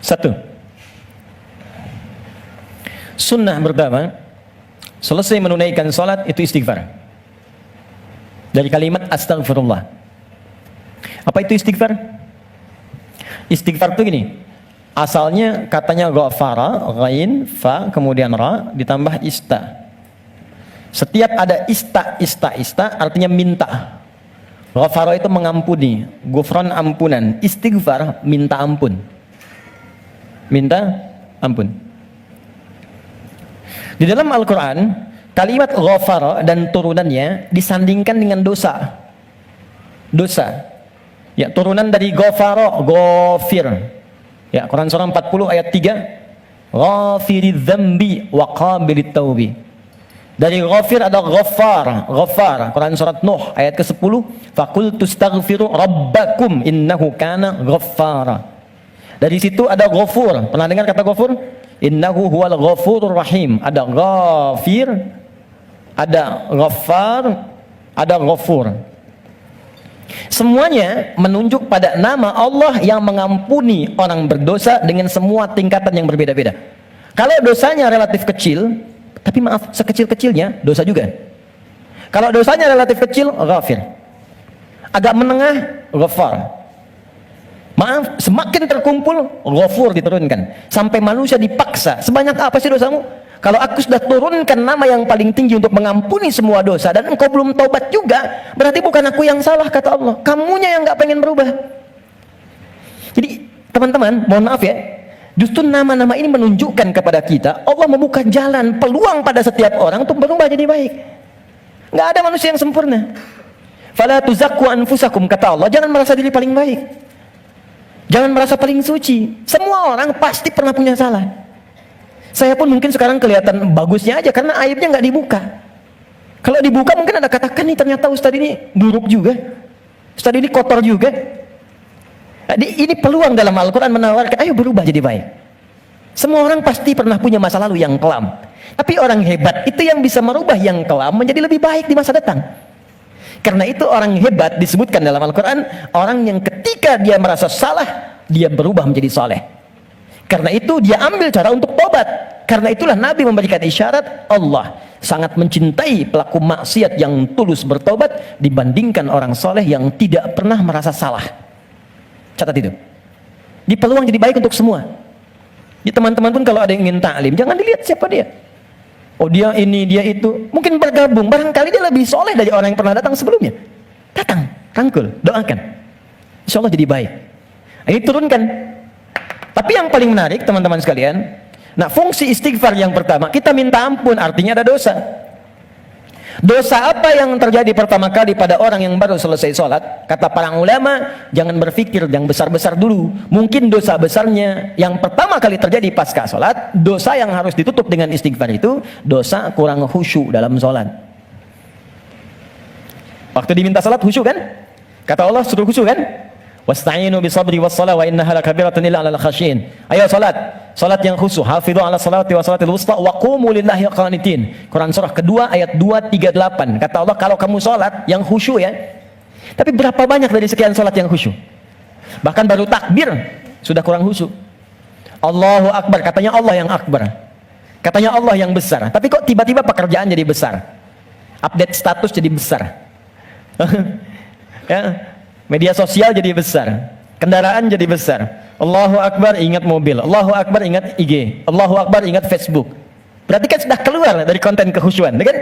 Satu, sunnah pertama, selesai menunaikan salat itu istighfar. Dari kalimat astagfirullah. Apa itu istighfar? Istighfar itu gini, asalnya katanya ghafara, ghain, fa, kemudian ra, ditambah ista. Setiap ada ista artinya minta. Ghafara itu mengampuni, ghufran ampunan, istighfar minta ampun. Minta ampun. Di dalam Al-Quran, kalimat ghafara dan turunannya disandingkan dengan dosa. Dosa. Ya, turunan dari ghafara, ghafir. Ya, Quran surah 40 ayat 3. Ghafiridz dzambi wa qabilit taubi. Dari ghafir ada ghaffar, ghaffar. Quran surat Nuh ayat ke-10. Faqul tustaghfiru rabbakum innahu kana ghaffara. Dari situ ada ghafur. Pernah dengar kata ghafur? Innahu huwal ghafurur rahim. Ada ghafir, ada ghaffar, ada ghafur. Semuanya menunjuk pada nama Allah yang mengampuni orang berdosa dengan semua tingkatan yang berbeda-beda. Kalau dosanya relatif kecil, tapi maaf, sekecil-kecilnya dosa juga. Kalau dosanya relatif kecil, ghafir. Agak menengah, ghaffar. Maaf, semakin terkumpul, ghafur diturunkan. Sampai manusia dipaksa, sebanyak apa sih dosamu? Kalau aku sudah turunkan nama yang paling tinggi untuk mengampuni semua dosa, dan engkau belum taubat juga, berarti bukan aku yang salah, kata Allah. Kamunya yang gak pengen berubah. Jadi, teman-teman, mohon maaf ya, justru nama-nama ini menunjukkan kepada kita, Allah membuka jalan, peluang pada setiap orang untuk berubah jadi baik. Gak ada manusia yang sempurna. Fala tuzakku anfusakum, kata Allah, jangan merasa diri paling baik. Jangan merasa paling suci. Semua orang pasti pernah punya salah. Saya pun mungkin sekarang kelihatan bagusnya aja karena aibnya nggak dibuka. Kalau dibuka mungkin ada katakan nih, ternyata ustadz ini buruk juga, ustadz ini kotor juga. Ini peluang dalam Al-Quran menawarkan, ayo berubah jadi baik. Semua orang pasti pernah punya masa lalu yang kelam, tapi orang hebat itu yang bisa merubah yang kelam menjadi lebih baik di masa datang. Karena itu orang hebat disebutkan dalam Al-Quran, orang yang ketika dia merasa salah, dia berubah menjadi saleh. Karena itu dia ambil cara untuk tobat. Karena itulah Nabi memberikan isyarat, Allah sangat mencintai pelaku maksiat yang tulus bertobat dibandingkan orang soleh yang tidak pernah merasa salah. Catat itu. Di peluang jadi baik untuk semua. Di teman-teman pun kalau ada yang ingin ta'lim, jangan dilihat siapa dia. Oh dia ini, dia itu. Mungkin bergabung, barangkali dia lebih soleh dari orang yang pernah datang sebelumnya. Datang, rangkul, doakan. Insya Allah jadi baik. Ini turunkan. Tapi yang paling menarik teman-teman sekalian, nah fungsi istighfar yang pertama, kita minta ampun, artinya ada dosa. Dosa apa yang terjadi pertama kali pada orang yang baru selesai sholat? Kata para ulama, jangan berpikir yang besar-besar dulu. Mungkin dosa besarnya yang pertama kali terjadi pasca sholat, dosa yang harus ditutup dengan istighfar itu, dosa kurang khusyuk dalam sholat. Waktu diminta sholat khusyuk kan? Kata Allah suruh khusyuk kan? Wasta'inu bisabri wassalah wa innaha lakabiratun illa 'alal khasyin. Ayo salat, salat yang khusyuk. Hafidhu 'ala salati wa salatil wusta wa qumu lillahi qanitin. Quran surah kedua ayat 238. Kata Allah, kalau kamu salat yang khusyuk ya. Tapi berapa banyak dari sekian salat yang khusyuk? Bahkan baru takbir sudah kurang khusyuk. Allahu akbar, katanya Allah yang akbar. Katanya Allah yang besar. Tapi kok tiba-tiba pekerjaan jadi besar? Update status jadi besar. Ya. Media sosial jadi besar, kendaraan jadi besar. Allahu Akbar ingat mobil, Allahu Akbar ingat IG, Allahu Akbar ingat Facebook. Berarti kan sudah keluar dari konten kehusyuan, kan?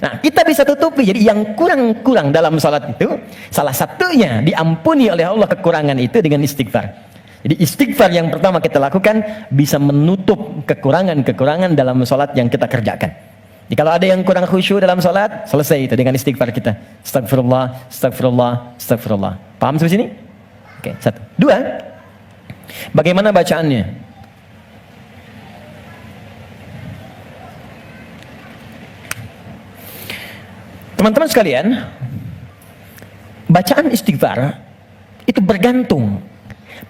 Nah, kita bisa tutupi. Jadi yang kurang-kurang dalam salat itu, salah satunya diampuni oleh Allah kekurangan itu dengan istighfar. Jadi istighfar yang pertama kita lakukan bisa menutup kekurangan-kekurangan dalam salat yang kita kerjakan. Jadi kalau ada yang kurang khusyuk dalam salat, selesai itu dengan istighfar kita. Astagfirullah, astagfirullah, astagfirullah. Paham sampai sini? Oke, satu. Dua, bagaimana bacaannya? Teman-teman sekalian, bacaan istighfar itu bergantung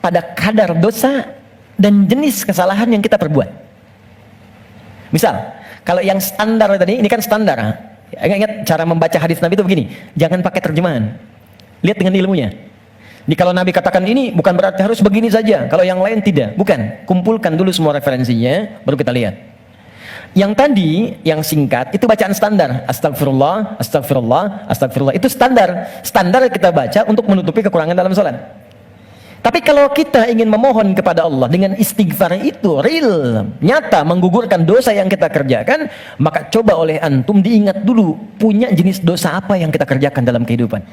pada kadar dosa dan jenis kesalahan yang kita perbuat. Misal, kalau yang standar tadi, ini kan standar. Ingat cara membaca hadis Nabi itu begini, jangan pakai terjemahan. Lihat dengan ilmunya. Ini kalau Nabi katakan ini bukan berarti harus begini saja, kalau yang lain tidak. Bukan. Kumpulkan dulu semua referensinya, baru kita lihat. Yang tadi, yang singkat, itu bacaan standar. Astagfirullah, astagfirullah, astagfirullah. Itu standar. Standar kita baca untuk menutupi kekurangan dalam sholat. Tapi kalau kita ingin memohon kepada Allah dengan istighfar itu real, nyata, menggugurkan dosa yang kita kerjakan, maka coba oleh antum diingat dulu, punya jenis dosa apa yang kita kerjakan dalam kehidupan.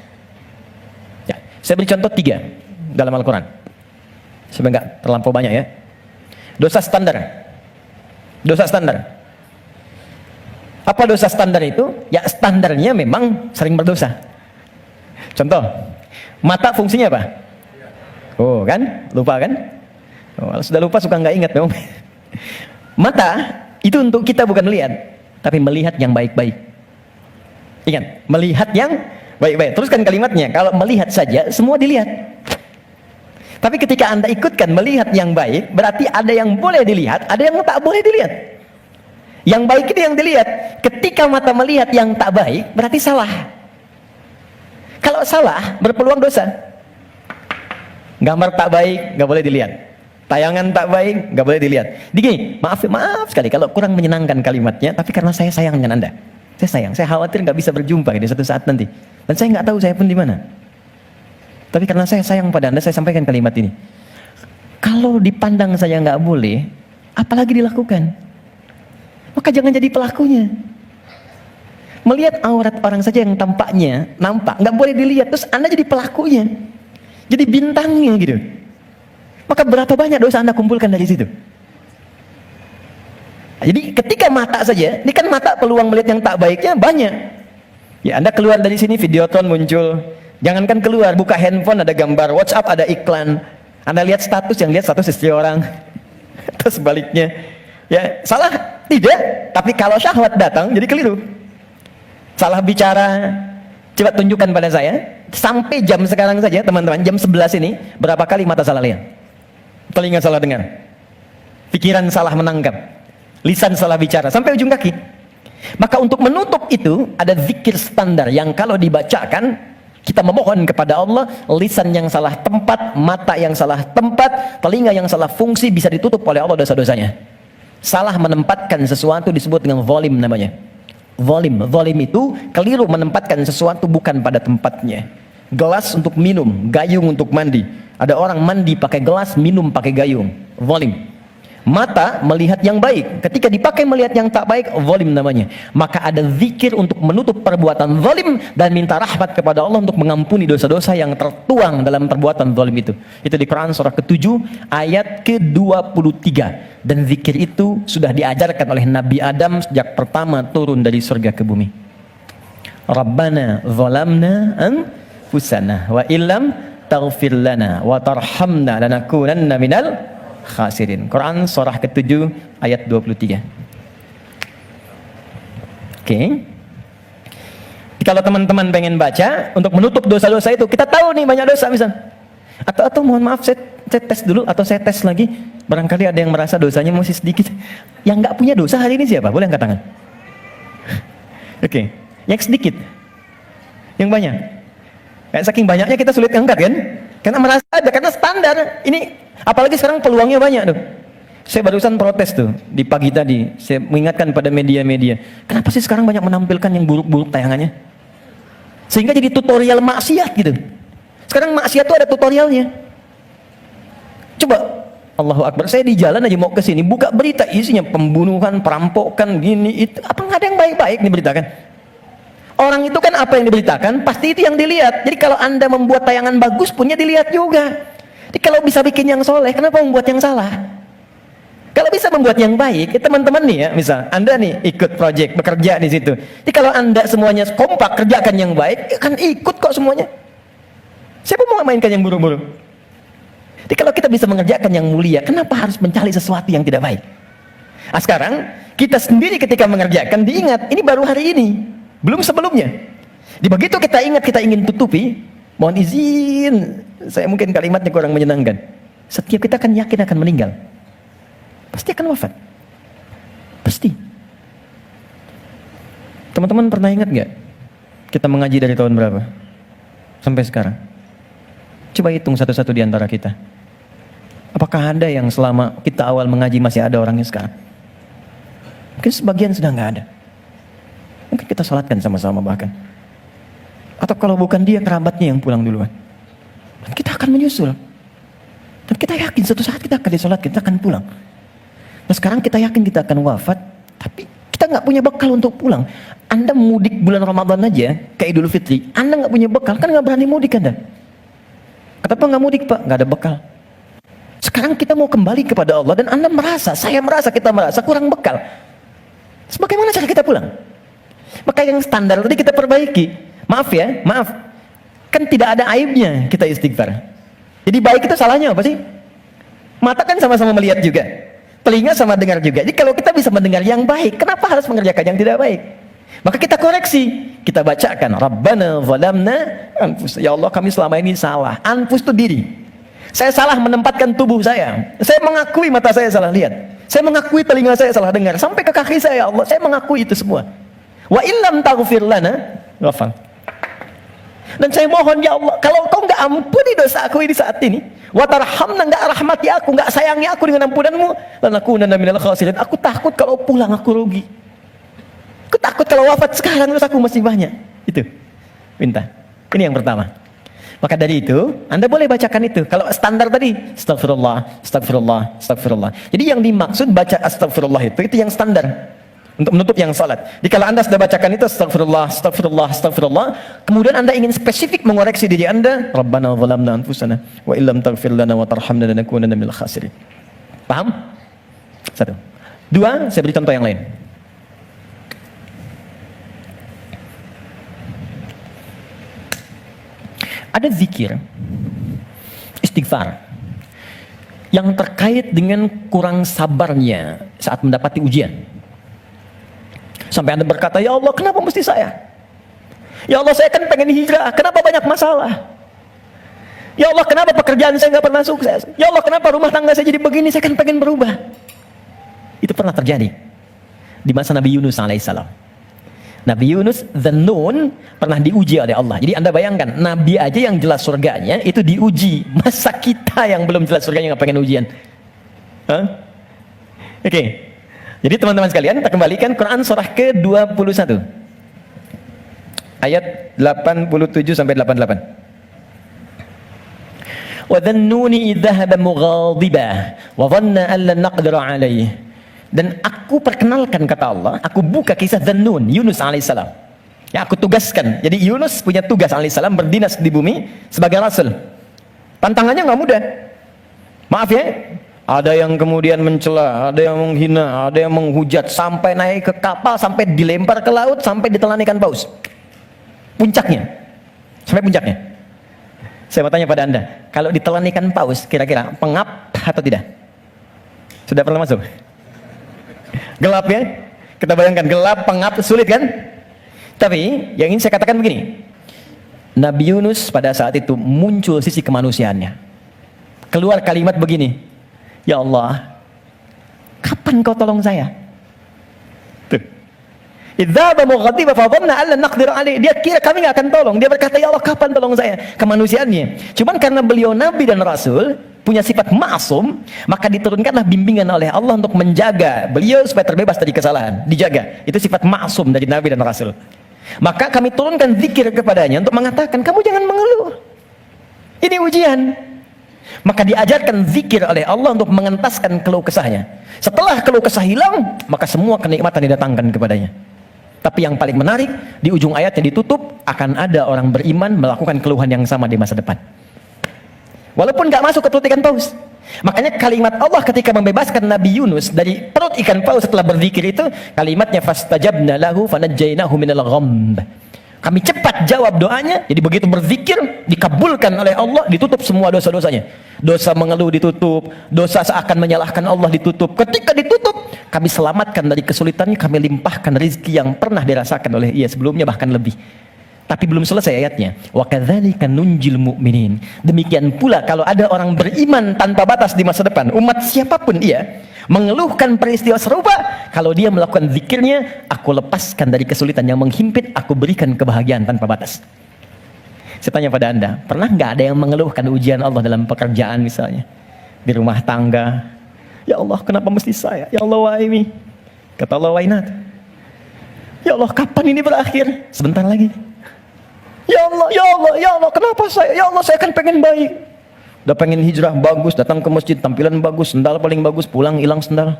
Ya, saya beri contoh 3 dalam Al-Quran. Supaya nggak terlampau banyak ya. Dosa standar. Dosa standar. Apa dosa standar itu? Ya standarnya memang sering berdosa. Contoh, mata fungsinya apa? Oh kan? Lupa kan? Oh, kalau sudah lupa suka nggak ingat memang. Mata itu untuk kita bukan melihat, tapi melihat yang baik-baik. Ingat, melihat yang baik-baik. Teruskan kalimatnya, kalau melihat saja semua dilihat. Tapi ketika Anda ikutkan melihat yang baik, berarti ada yang boleh dilihat, ada yang tak boleh dilihat. Yang baik itu yang dilihat. Ketika mata melihat yang tak baik, berarti salah. Kalau salah, berpeluang dosa. Gambar tak baik, nggak boleh dilihat. Tayangan tak baik, nggak boleh dilihat. Digi, maaf sekali kalau kurang menyenangkan kalimatnya, tapi karena saya sayang dengan Anda. Saya sayang, saya khawatir nggak bisa berjumpa di suatu saat nanti. Dan saya nggak tahu saya pun di mana. Tapi karena saya sayang pada Anda, saya sampaikan kalimat ini. Kalau dipandang saya nggak boleh, apalagi dilakukan? Maka jangan jadi pelakunya. Melihat aurat orang saja yang tampaknya nampak, nggak boleh dilihat, terus Anda jadi pelakunya, jadi bintangnya gitu. Maka berapa banyak dosa Anda kumpulkan dari situ? Jadi ketika mata saja, ini kan mata peluang melihat yang tak baiknya banyak. Ya Anda keluar dari sini, Videotron muncul. Jangankan keluar, buka handphone ada gambar, WhatsApp ada iklan. Anda lihat status, yang lihat status istri orang. Terus sebaliknya. Ya, salah tidak, tapi kalau syahwat datang jadi keliru. Salah bicara, coba tunjukkan pada saya, sampai jam sekarang saja teman-teman, jam 11 ini, berapa kali mata salah lihat? Telinga salah dengar, pikiran salah menangkap, lisan salah bicara, sampai ujung kaki. Maka untuk menutup itu, ada zikir standar yang kalau dibacakan, kita memohon kepada Allah, lisan yang salah tempat, mata yang salah tempat, telinga yang salah fungsi, bisa ditutup oleh Allah dosa-dosanya. Salah menempatkan sesuatu disebut dengan zalim namanya. Zalim itu keliru menempatkan sesuatu bukan pada tempatnya. Gelas untuk minum, gayung untuk mandi. Ada orang mandi pakai gelas, minum pakai gayung. Zalim. Mata melihat yang baik, ketika dipakai melihat yang tak baik, zalim namanya. Maka ada zikir untuk menutup perbuatan zalim dan minta rahmat kepada Allah untuk mengampuni dosa-dosa yang tertuang dalam perbuatan zalim itu. Itu di Quran surah ke-7 ayat ke-23. Dan zikir itu sudah diajarkan oleh Nabi Adam sejak pertama turun dari surga ke bumi. Rabbana zalamna anfusana wa illam taghfir lana wa tarhamna lanakunanna minal khasirin. Quran surah ke-7 ayat 23. Oke. Kalau teman-teman pengen baca untuk menutup dosa-dosa itu, kita tahu nih banyak dosa misal. Atau mohon maaf saya tes dulu atau saya tes lagi. Barangkali ada yang merasa dosanya masih sedikit. Yang nggak punya dosa hari ini siapa? Boleh angkat tangan. Oke. Yang sedikit. Yang banyak. Kayak saking banyaknya kita sulit angkat kan? Karena merasa ada, karena standar. Ini apalagi sekarang peluangnya banyak tuh. Saya barusan protes tuh di pagi tadi. Saya mengingatkan pada media-media. Kenapa sih sekarang banyak menampilkan yang buruk-buruk tayangannya? Sehingga jadi tutorial maksiat gitu. Sekarang maksiat tuh ada tutorialnya. Coba, Allahu Akbar. Saya di jalan aja mau ke sini, buka berita isinya pembunuhan, perampokan, gini itu. Apa nggak ada yang baik-baik diberitakan? Orang itu kan apa yang diberitakan, pasti itu yang dilihat. Jadi kalau Anda membuat tayangan bagus, punya dilihat juga. Jadi kalau bisa bikin yang soleh, kenapa membuat yang salah? Kalau bisa membuat yang baik, teman-teman nih ya, misal Anda nih ikut project, bekerja di situ. Jadi kalau Anda semuanya kompak kerjakan yang baik, kan ikut kok semuanya. Siapa mau mainkan yang buruk-buruk? Jadi kalau kita bisa mengerjakan yang mulia, kenapa harus mencari sesuatu yang tidak baik? Nah sekarang, kita sendiri ketika mengerjakan, diingat, ini baru hari ini. Belum sebelumnya. Di begitu kita ingat, kita ingin tutupi, mohon izin, saya mungkin kalimatnya kurang menyenangkan. Setiap kita akan yakin akan meninggal. Pasti akan wafat. Pasti. Teman-teman pernah ingat gak? Kita mengaji dari tahun berapa? Sampai sekarang. Coba hitung satu-satu di antara kita. Apakah ada yang selama kita awal mengaji masih ada orangnya sekarang? Mungkin sebagian sudah nggak ada. Mungkin kita salatkan sama-sama bahkan. Atau kalau bukan dia, kerabatnya yang pulang duluan. Dan kita akan menyusul. Dan kita yakin suatu saat kita akan disolat, kita akan pulang. Nah sekarang kita yakin kita akan wafat, tapi kita nggak punya bekal untuk pulang. Anda mudik bulan Ramadan aja, ke Idul Fitri, Anda nggak punya bekal, kan nggak berani mudik Anda. Kenapa nggak mudik Pak? Nggak ada bekal. Sekarang kita mau kembali kepada Allah dan Anda merasa, saya merasa, kita merasa kurang bekal. Bagaimana cara kita pulang? Maka yang standar tadi kita perbaiki. Maaf ya, maaf. Kan tidak ada aibnya kita istighfar. Jadi baik itu salahnya apa sih? Mata kan sama-sama melihat juga. Telinga sama dengar juga. Jadi kalau kita bisa mendengar yang baik, kenapa harus mengerjakan yang tidak baik? Maka kita koreksi. Kita bacakan, Rabbana zalamna anfusana. Ya Allah, kami selama ini salah. Anfus itu diri. Saya salah menempatkan tubuh saya. Saya mengakui mata saya salah lihat. Saya mengakui telinga saya salah dengar. Sampai ke kaki saya, ya Allah, saya mengakui itu semua. Wa illam taghfir lana, ghafar. Dan saya mohon ya Allah, kalau kau nggak ampuni dosa aku ini saat ini, wa tarhamna, nggak rahmati aku, nggak sayangi aku dengan ampunanmu, lanakunanna minal khasirin. Aku takut kalau pulang aku rugi. Aku takut kalau wafat sekarang terus aku masih banyak. Itu minta. Ini yang pertama. Maka dari itu, Anda boleh bacakan itu. Kalau standar tadi, astagfirullah, astagfirullah, astagfirullah. Jadi yang dimaksud baca astagfirullah itu yang standar. Untuk menutup yang salat. Jadi kalau Anda sudah bacakan itu astagfirullah, astagfirullah, astagfirullah, kemudian Anda ingin spesifik mengoreksi diri Anda, Rabbana zalamna anfusana wa illam taghfir lana wa tarhamna lanakunanna minal khasirin. Paham? Satu. Dua, saya beri contoh yang lain. Ada zikir istighfar yang terkait dengan kurang sabarnya saat mendapati ujian. Sampai Anda berkata, ya Allah, kenapa mesti saya? Ya Allah, saya kan pengen hijrah, kenapa banyak masalah? Ya Allah, kenapa pekerjaan saya nggak pernah sukses? Ya Allah, kenapa rumah tangga saya jadi begini? Saya kan pengen berubah. Itu pernah terjadi di masa Nabi Yunus alaihissalam. Nabi Yunus Dzannun pernah diuji oleh Allah. Jadi Anda bayangkan, Nabi aja yang jelas surganya itu diuji. Masa kita yang belum jelas surganya nggak pengen ujian? Oke. Jadi teman-teman sekalian, kita kembalikan Quran surah ke-21 ayat 87 sampai 88. Wa dhannuni idh dhahaba mughadiba wa dhanna an lan naqdira alaihi. Dan aku perkenalkan, kata Allah, aku buka kisah Dzannun, Yunus alaihissalam. Ya, aku tugaskan. Jadi Yunus punya tugas alaihissalam berdinas di bumi sebagai rasul. Tantangannya nggak mudah. Maaf ya. Ada yang kemudian mencela, ada yang menghina, ada yang menghujat, sampai naik ke kapal, sampai dilempar ke laut, sampai ditelan ikan paus. Puncaknya, sampai puncaknya. Saya mau tanya pada Anda, kalau ditelan ikan paus, kira-kira pengap atau tidak? Sudah pernah masuk? Gelap ya? Kita bayangkan, gelap, pengap, sulit kan? Tapi, yang ingin saya katakan begini, Nabi Yunus pada saat itu muncul sisi kemanusiaannya. Keluar kalimat begini, ya Allah, kapan kau tolong saya? Tuh. Idzaba mughadiba fa dhanna an lan naqdir alaihi. Dia kira kami enggak akan tolong. Dia berkata, ya Allah, kapan tolong saya? Kemanusiaannya. Cuman karena beliau nabi dan rasul, punya sifat ma'sum, maka diturunkanlah bimbingan oleh Allah untuk menjaga beliau supaya terbebas dari kesalahan. Dijaga. Itu sifat ma'sum dari nabi dan rasul. Maka kami turunkan zikir kepadanya untuk mengatakan, kamu jangan mengeluh. Ini ujian. Maka diajarkan zikir oleh Allah untuk mengentaskan keluh kesahnya. Setelah keluh kesah hilang, maka semua kenikmatan didatangkan kepadanya. Tapi yang paling menarik, di ujung ayatnya ditutup, akan ada orang beriman melakukan keluhan yang sama di masa depan. Walaupun gak masuk ke perut ikan paus. Makanya kalimat Allah ketika membebaskan Nabi Yunus dari perut ikan paus setelah berzikir itu, kalimatnya fastajabna lahu fanajjainahu minal ghamb. Kami cepat jawab doanya. Jadi begitu berzikir, dikabulkan oleh Allah, ditutup semua dosa-dosanya. Dosa mengeluh ditutup, dosa seakan menyalahkan Allah ditutup. Ketika ditutup, kami selamatkan dari kesulitannya, kami limpahkan rezeki yang pernah dirasakan oleh ia sebelumnya, bahkan lebih. Tapi belum selesai ayatnya. Wa kadzalika nunjil mu'minin. Demikian pula kalau ada orang beriman tanpa batas di masa depan, umat siapapun dia, mengeluhkan peristiwa serupa, kalau dia melakukan zikirnya, aku lepaskan dari kesulitan yang menghimpit, aku berikan kebahagiaan tanpa batas. Saya tanya pada Anda, pernah nggak ada yang mengeluhkan ujian Allah dalam pekerjaan misalnya? Di rumah tangga, ya Allah kenapa mesti saya? Ya Allah why me? Kata Allah why not? Ya Allah kapan ini berakhir? Sebentar lagi. Ya Allah, ya Allah, ya Allah kenapa saya? Ya Allah saya kan pengen baik. Udah pengen hijrah bagus, datang ke masjid tampilan bagus, sendal paling bagus, pulang hilang sendal.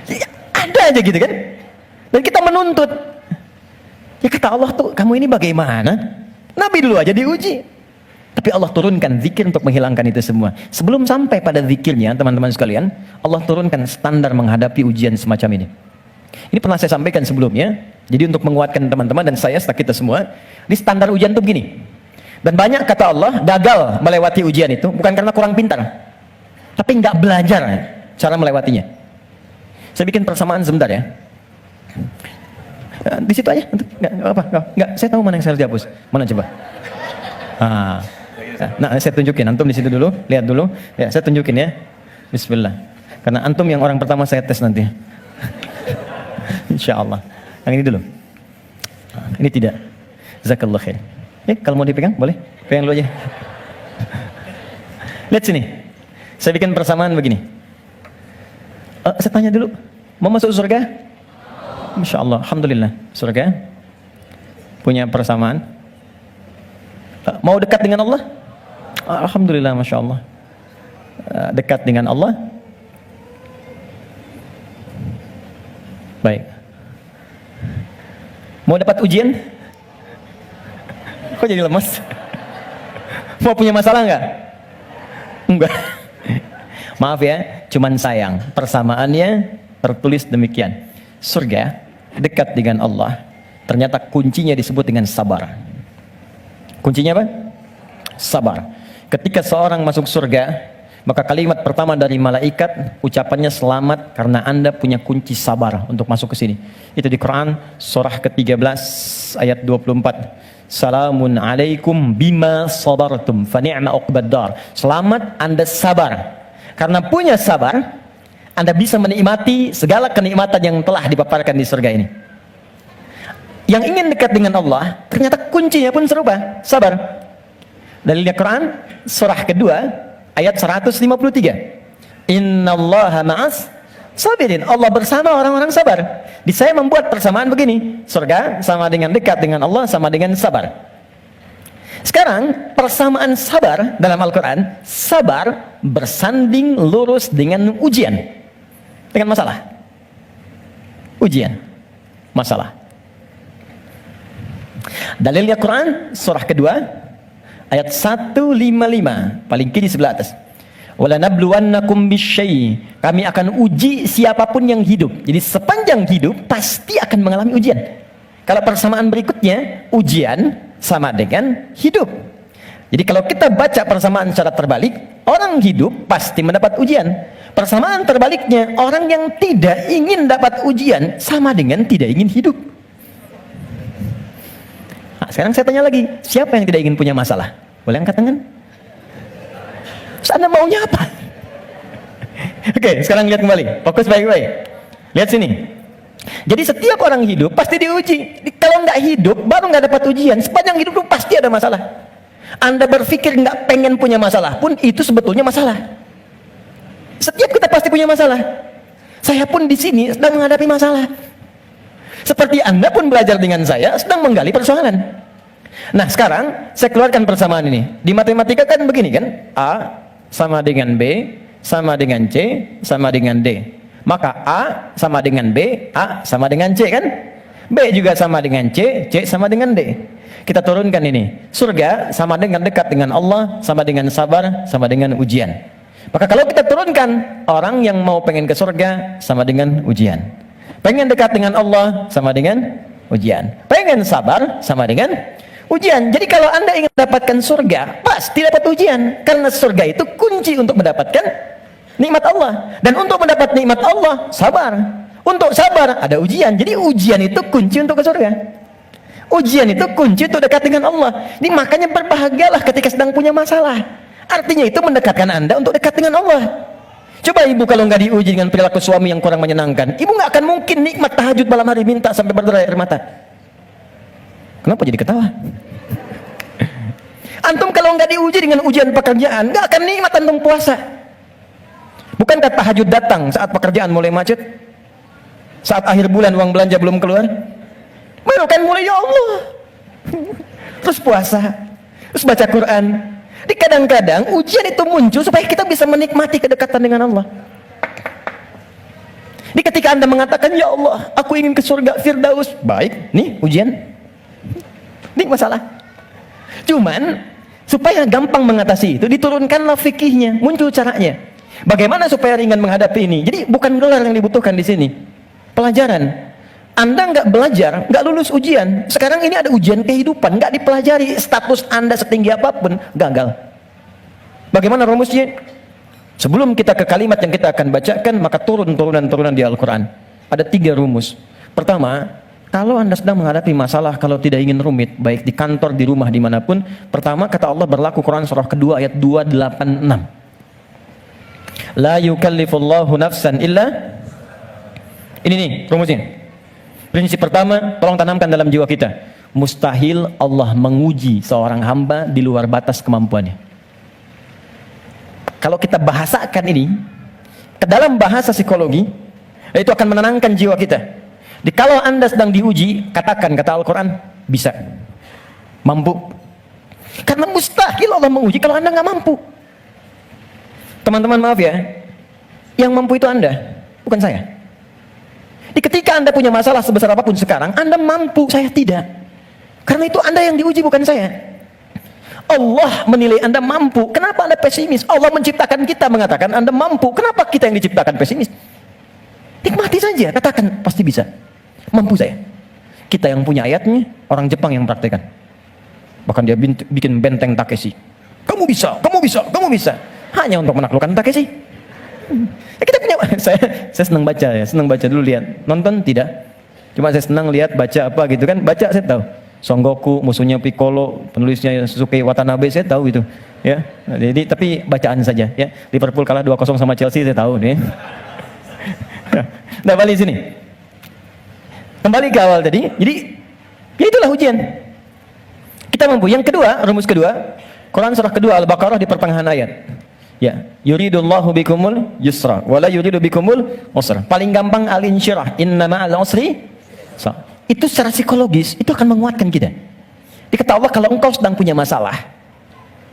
Ya, ada aja gitu kan? Dan kita menuntut. Ya kata Allah tuh, kamu ini bagaimana? Nabi dulu aja diuji. Tapi Allah turunkan zikir untuk menghilangkan itu semua. Sebelum sampai pada zikirnya, teman-teman sekalian, Allah turunkan standar menghadapi ujian semacam ini. Ini pernah saya sampaikan sebelumnya. Jadi untuk menguatkan teman-teman dan saya serta kita semua, di standar ujian itu begini. Dan banyak kata Allah gagal melewati ujian itu bukan karena kurang pintar, tapi nggak belajar cara melewatinya. Saya bikin persamaan sebentar ya. Di situ aja, nggak apa, nggak. Saya tahu mana yang saya harus dihapus. Mana coba? Nah, saya tunjukin. Antum di situ dulu, lihat dulu. Ya, saya tunjukin ya. Bismillah. Karena antum yang orang pertama saya tes nanti. Insya Allah. Yang ini dulu. Ini tidak. Jazakallah khair. Kalau mau dipegang, boleh. Pegang dulu aja. Lihat sini. Saya bikin persamaan begini. Saya tanya dulu. Mau masuk surga? Masya Allah, Alhamdulillah. Surga punya persamaan. Mau dekat dengan Allah? Alhamdulillah, Masya Allah. Dekat dengan Allah. Baik. Mau dapat ujian? Kok jadi lemas? Mau punya masalah enggak? Enggak. Maaf ya, cuman sayang. Persamaannya tertulis demikian. Surga dekat dengan Allah, ternyata kuncinya disebut dengan sabar. Kuncinya apa? Sabar. Ketika seorang masuk surga, maka kalimat pertama dari malaikat ucapannya selamat karena Anda punya kunci sabar untuk masuk ke sini. Itu di Quran surah ke-13 ayat 24. Salamun alaikum bima sabartum fa ni'ma uqbad dar. Selamat Anda sabar. Karena punya sabar, Anda bisa menikmati segala kenikmatan yang telah dipaparkan di surga ini. Yang ingin dekat dengan Allah, ternyata kuncinya pun serupa, sabar. Dalilnya Quran, surah kedua, ayat 153. Innallaha ma'as sabirin. Allah bersama orang-orang sabar. Di saya membuat persamaan begini, surga sama dengan dekat dengan Allah, sama dengan sabar. Sekarang, persamaan sabar dalam Al-Quran, sabar bersanding lurus dengan ujian. Dengan masalah. Ujian. Masalah. Dalilnya Quran surah kedua ayat 155 paling kiri sebelah atas. Wala nabluwannakum bisyai. Kami akan uji siapapun yang hidup. Jadi sepanjang hidup pasti akan mengalami ujian. Kalau persamaan berikutnya, ujian sama dengan hidup. Jadi kalau kita baca persamaan secara terbalik, orang hidup pasti mendapat ujian. Persamaan terbaliknya, orang yang tidak ingin dapat ujian sama dengan tidak ingin hidup. Nah, sekarang saya tanya lagi, siapa yang tidak ingin punya masalah? Boleh angkat tangan? Terus Anda maunya apa? Oke, sekarang lihat kembali, fokus baik-baik. Lihat sini. Jadi setiap orang hidup pasti diuji. Kalau nggak hidup, baru nggak dapat ujian. Sepanjang hidup itu pasti ada masalah. Anda berpikir nggak pengen punya masalah pun itu sebetulnya masalah. Setiap kita pasti punya masalah. Saya pun di sini sedang menghadapi masalah. Seperti Anda pun belajar dengan saya sedang menggali persoalan. Nah sekarang saya keluarkan persamaan ini. Di matematika kan begini kan, A sama dengan B sama dengan C sama dengan D. Maka A sama dengan B, A sama dengan C kan? B juga sama dengan C, C sama dengan D. Kita turunkan ini. Surga sama dengan dekat dengan Allah, sama dengan sabar, sama dengan ujian. Maka kalau kita turunkan, orang yang mau pengen ke surga sama dengan ujian. Pengen dekat dengan Allah sama dengan ujian. Pengen sabar sama dengan ujian. Jadi kalau Anda ingin mendapatkan surga, pasti dapat ujian. Karena surga itu kunci untuk mendapatkan nikmat Allah. Dan untuk mendapat nikmat Allah, sabar. Untuk sabar, ada ujian. Jadi ujian itu kunci untuk ke surga. Ujian itu kunci untuk dekat dengan Allah. Ini makanya berbahagialah ketika sedang punya masalah. Artinya itu mendekatkan Anda untuk dekat dengan Allah. Coba ibu kalau nggak diuji dengan perilaku suami yang kurang menyenangkan, ibu nggak akan mungkin nikmat tahajud malam hari minta sampai berderai air mata. Kenapa jadi ketawa? Antum kalau nggak diuji dengan ujian pekerjaan, nggak akan nikmat antum puasa. Bukankah tahajud datang saat pekerjaan mulai macet? Saat akhir bulan uang belanja belum keluar? Baru kan mulai, ya Allah. Terus puasa, terus baca Quran. Di kadang-kadang ujian itu muncul supaya kita bisa menikmati kedekatan dengan Allah. Di ketika Anda mengatakan, ya Allah, aku ingin ke surga Firdaus. Baik, nih ujian. Ini masalah. Cuman supaya gampang mengatasi itu, diturunkanlah fikihnya, muncul caranya. Bagaimana supaya ringan menghadapi ini? Jadi bukan gelar yang dibutuhkan di sini, pelajaran. Anda nggak belajar, nggak lulus ujian. Sekarang ini ada ujian kehidupan, nggak dipelajari, status Anda setinggi apapun gagal. Bagaimana rumusnya? Sebelum kita ke kalimat yang kita akan bacakan, maka turunan di Al-Quran. Ada 3 rumus. Pertama, kalau Anda sedang menghadapi masalah, kalau tidak ingin rumit, baik di kantor, di rumah, dimanapun, pertama kata Allah berlaku Quran surah kedua ayat 286. La yukallifullahu nafsan illa. Ini nih rumusnya. Prinsip pertama, tolong tanamkan dalam jiwa kita. Mustahil Allah menguji seorang hamba di luar batas kemampuannya. Kalau kita bahasakan ini ke dalam bahasa psikologi, itu akan menenangkan jiwa kita. Kalau Anda sedang diuji, katakan, kata Al-Quran, bisa, mampu. Karena mustahil Allah menguji kalau Anda nggak mampu. Teman-teman maaf ya, yang mampu itu Anda, bukan saya. Ketika Anda punya masalah sebesar apapun sekarang, Anda mampu, saya tidak. Karena itu Anda yang diuji, bukan saya. Allah menilai Anda mampu. Kenapa Anda pesimis? Allah menciptakan kita mengatakan Anda mampu. Kenapa kita yang diciptakan pesimis? Nikmati saja, katakan pasti bisa. Mampu saya. Kita yang punya ayatnya, orang Jepang yang praktekan. Bahkan dia bikin benteng Takeshi. Kamu bisa, kamu bisa, kamu bisa. Hanya untuk menaklukkan Takeshi. Kita punya, saya senang baca ya, senang baca dulu lihat. Nonton tidak? Cuma saya senang lihat baca apa gitu kan. Baca saya tahu. Son Goku, musuhnya Piccolo, penulisnya Suzuki Watanabe, saya tahu itu. Ya. Jadi tapi bacaan saja ya. Liverpool kalah 2-0 sama Chelsea, saya tahu nih. Nah, balik sini. Kembali ke awal tadi. Jadi ya itulah ujian. Kita mampu. Yang kedua, rumus kedua, Quran surah kedua Al-Baqarah di pertengahan ayat. Ya, yuridullahu bikumul yusra wala yuridu bikumul usra. Paling gampang al-insyirah, inna ma'al usri. Itu secara psikologis itu akan menguatkan kita. Dikata Allah, kalau engkau sedang punya masalah,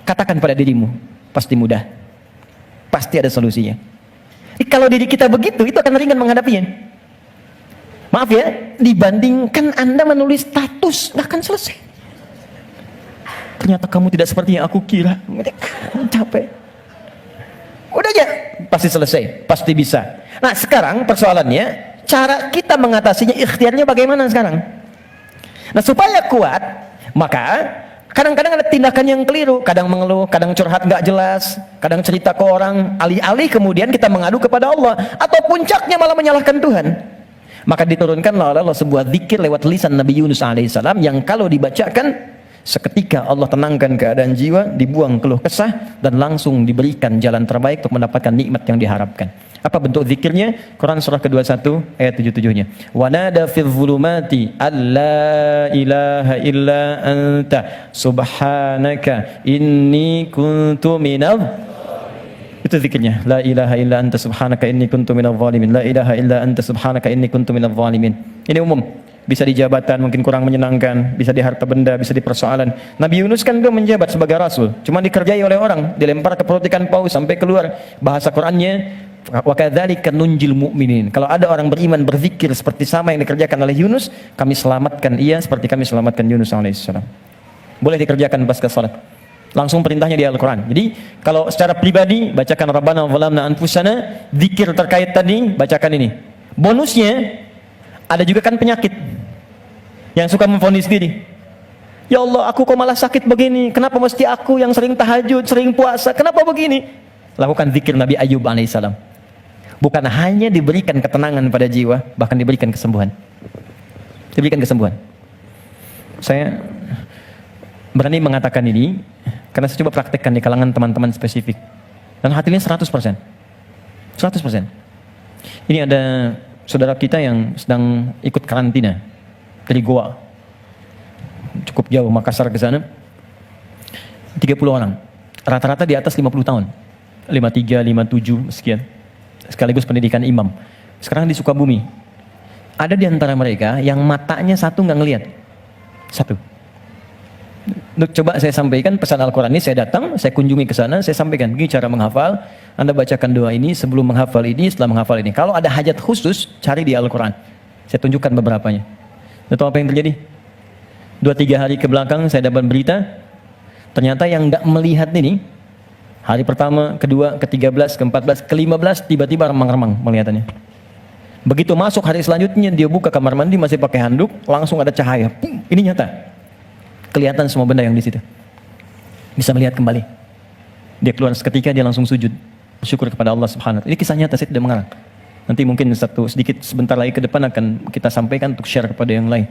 katakan pada dirimu, pasti mudah. Pasti ada solusinya. Kalau diri kita begitu, itu akan ringan menghadapinya. Maaf ya, dibandingkan Anda menulis status, nggak akan selesai. Ternyata kamu tidak seperti yang aku kira. Capek. Udah aja, pasti selesai, pasti bisa. Nah sekarang persoalannya, cara kita mengatasinya, ikhtiarnya bagaimana sekarang? Nah supaya kuat, maka kadang-kadang ada tindakan yang keliru. Kadang mengeluh, kadang curhat nggak jelas, kadang cerita ke orang, alih-alih kemudian kita mengadu kepada Allah, atau puncaknya malah menyalahkan Tuhan. Maka diturunkanlah oleh Allah sebuah zikir lewat lisan Nabi Yunus alaihissalam, yang kalau dibacakan seketika Allah tenangkan keadaan jiwa, dibuang keluh kesah, dan langsung diberikan jalan terbaik untuk mendapatkan nikmat yang diharapkan. Apa bentuk zikirnya? Quran surah ke-21 ayat 77-nya. Wa nada fil zulumati alla ilaha illa anta subhanaka inni kuntu minadh. Itu zikirnya. La ilaha illa anta subhanaka inni kuntu minadh zalimin. La ilaha illa anta subhanaka inni kuntu minadh zalimin. Ini umum. Bisa di jabatan mungkin kurang menyenangkan, bisa di harta benda, bisa di persoalan. Nabi Yunus kan belum menjabat sebagai rasul, cuma dikerjai oleh orang, dilempar ke perut ikan paus sampai keluar. Bahasa Qurannya, wa kadzalika nunjil mu'minin. Kalau ada orang beriman berzikir seperti sama yang dikerjakan oleh Yunus, kami selamatkan ia seperti kami selamatkan Yunus alaihissalam. Boleh dikerjakan pasca salat. Langsung perintahnya di Al-Quran. Jadi kalau secara pribadi bacakan Rabbana zalamna anfusana, zikir terkait tadi bacakan ini. Bonusnya ada juga kan penyakit yang suka memvonis diri. Ya Allah, aku kok malah sakit begini? Kenapa mesti aku yang sering tahajud, sering puasa? Kenapa begini? Lakukan zikir Nabi Ayub alaihissalam. Bukan hanya diberikan ketenangan pada jiwa, bahkan diberikan kesembuhan. Diberikan kesembuhan. Saya berani mengatakan ini karena saya coba praktekkan di kalangan teman-teman spesifik. Dan hasilnya 100%. 100%. Ini ada saudara kita yang sedang ikut karantina dari Goa. cukup jauh, Makassar ke sana. 30 orang. Rata-rata di atas 50 tahun. 53, 57, sekian. Sekaligus pendidikan imam. Sekarang di Sukabumi. Ada di antara mereka yang matanya satu nggak ngelihat. Satu. Coba saya sampaikan pesan Al-Quran ini, saya datang, saya kunjungi ke sana, saya sampaikan, begini cara menghafal, Anda bacakan doa ini, sebelum menghafal ini, setelah menghafal ini. Kalau ada hajat khusus, cari di Al-Quran. Saya tunjukkan beberapanya. Tahu apa yang terjadi? 2-3 hari ke belakang, saya dapat berita, ternyata yang nggak melihat ini, hari pertama, kedua, ke-13, ke-14, ke-15, tiba-tiba remang-remang melihatannya. Begitu masuk hari selanjutnya, dia buka kamar mandi, masih pakai handuk, langsung ada cahaya. Ini nyata. Kelihatan semua benda yang di situ. Bisa melihat kembali. Dia keluar seketika, dia langsung sujud. Bersyukur kepada Allah Subhanahu wa ta'ala. Ini kisah nyata, saya tidak mengarang. Nanti mungkin sebentar lagi ke depan akan kita sampaikan untuk share kepada yang lain.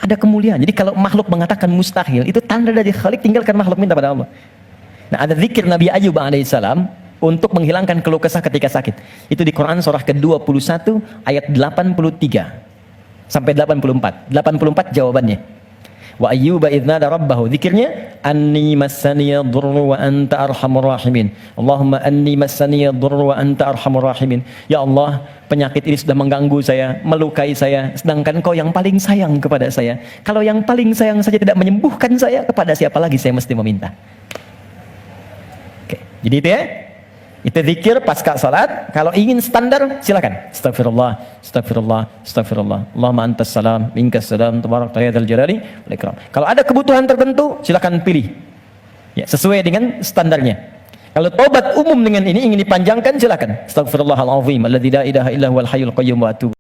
Ada kemuliaan. Jadi kalau makhluk mengatakan mustahil, itu tanda dari Khalik, tinggalkan makhluk, minta pada Allah. Nah, ada zikir Nabi Ayub alaihissalam untuk menghilangkan keluh kesah ketika sakit. Itu di Quran surah ke-21 ayat 83 sampai 84. 84 jawabannya. Wa ayyuba idznada rabbahu, zikirnya anni massaniya dhurru wa anta arhamur rahimin. Allahumma anni massaniya dhurru wa anta arhamur rahimin. Ya Allah, penyakit ini sudah mengganggu saya, melukai saya, sedangkan Kau yang paling sayang kepada saya. Kalau yang paling sayang saja tidak menyembuhkan saya, kepada siapa lagi saya mesti meminta? Oke, jadi itu ya. Itu zikir pasca salat. Kalau ingin standar, silakan. Astagfirullah, astagfirullah, astagfirullah. Allahumma antas salam, minkas salam, tabarakta ya dzal jalali wal ikram. Kalau ada kebutuhan tertentu, silakan pilih. Ya, sesuai dengan standarnya. Kalau tobat umum dengan ini ingin dipanjangkan, silakan. Astagfirullahalazim, alladzi la ilaha illa huwal hayyul qayyum wa atubu